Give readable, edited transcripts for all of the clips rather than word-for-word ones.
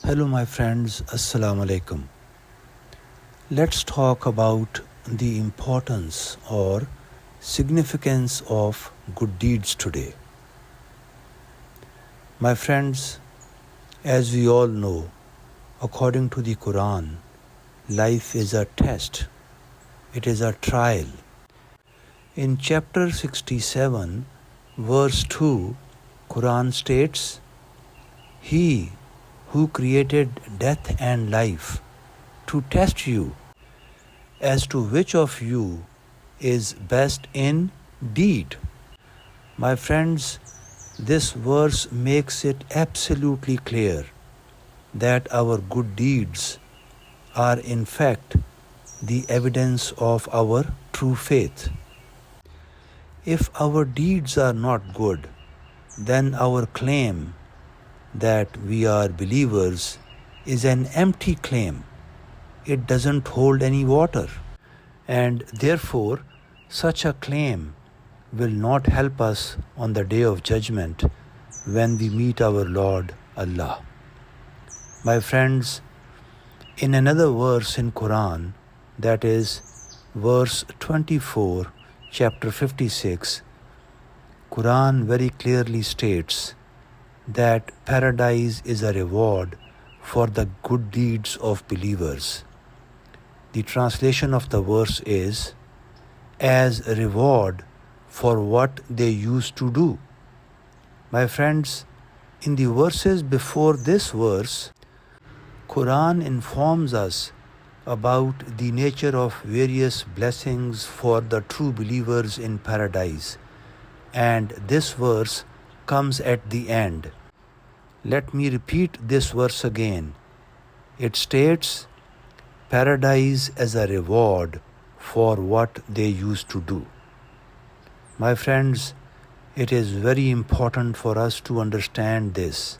Hello, my friends. Assalamu alaikum. Let's talk about the importance or significance of good deeds today. My friends, as we all know, according to the Quran, life is a test. It is a trial. In chapter 67, verse 2, Quran states, He who created death and life to test you as to which of you is best in deed. My friends, this verse makes it absolutely clear that our good deeds are in fact the evidence of our true faith. If our deeds are not good, then our claim that we are believers is an empty claim. It doesn't hold any water, and therefore such a claim will not help us on the day of judgment when we meet our Lord Allah. My friends, in another verse in Quran, that is verse 24, chapter 56, Quran very clearly states that paradise is a reward for the good deeds of believers. The translation of the verse is, as a reward for what they used to do. My friends, in the verses before this verse, Quran informs us about the nature of various blessings for the true believers in paradise, and this verse comes at the end. Let me repeat this verse again. It states, paradise as a reward for what they used to do. My friends, it is very important for us to understand this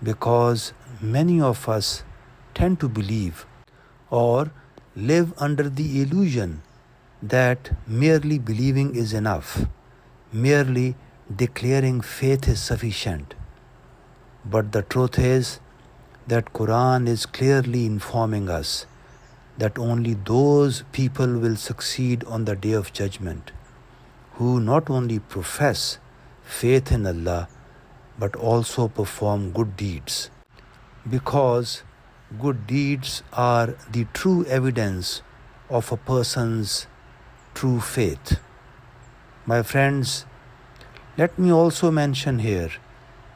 because many of us tend to believe or live under the illusion that merely believing is enough, merely declaring faith is sufficient. But the truth is that Quran is clearly informing us that only those people will succeed on the day of judgment who not only profess faith in Allah but also perform good deeds, because good deeds are the true evidence of a person's true faith. My friends, let me also mention here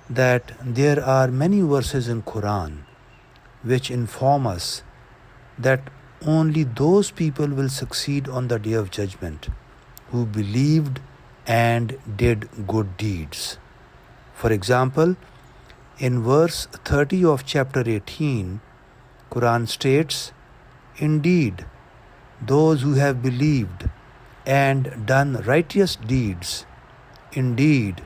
that there are many verses in Quran which inform us that only those people will succeed on the day of judgment who believed and did good deeds. For example, in verse 30 of chapter 18, Quran states, Indeed, those who have believed and done righteous deeds, indeed,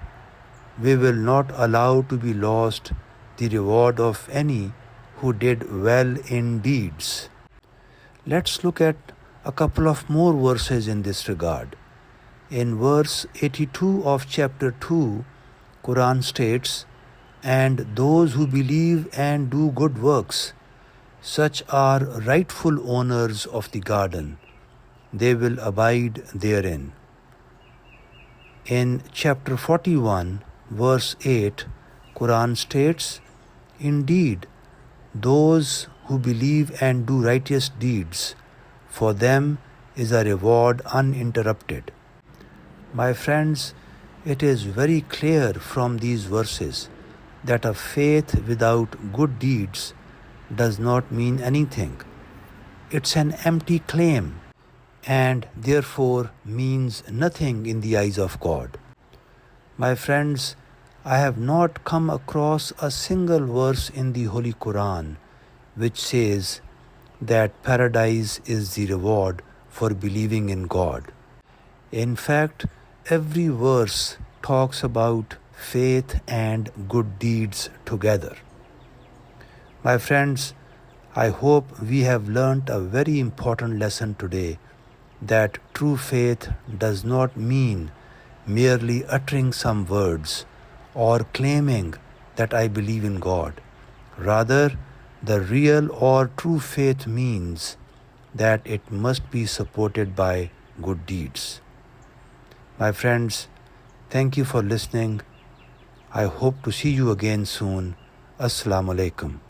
we will not allow to be lost the reward of any who did well in deeds. Let's look at a couple of more verses in this regard. In verse 82 of chapter 2, Quran states, And those who believe and do good works, such are rightful owners of the garden. They will abide therein. In chapter 41, verse 8, Quran states, Indeed, those who believe and do righteous deeds, for them is a reward uninterrupted. My friends, it is very clear from these verses that a faith without good deeds does not mean anything. It's an empty claim and therefore means nothing in the eyes of God. My friends, I have not come across a single verse in the Holy Quran which says that paradise is the reward for believing in God. In fact, every verse talks about faith and good deeds together. My friends, I hope we have learnt a very important lesson today, that true faith does not mean merely uttering some words or claiming that I believe in God. Rather, The real or true faith means that it must be supported by good deeds. My friends, thank you for listening. I hope to see you again soon. Assalamu alaikum.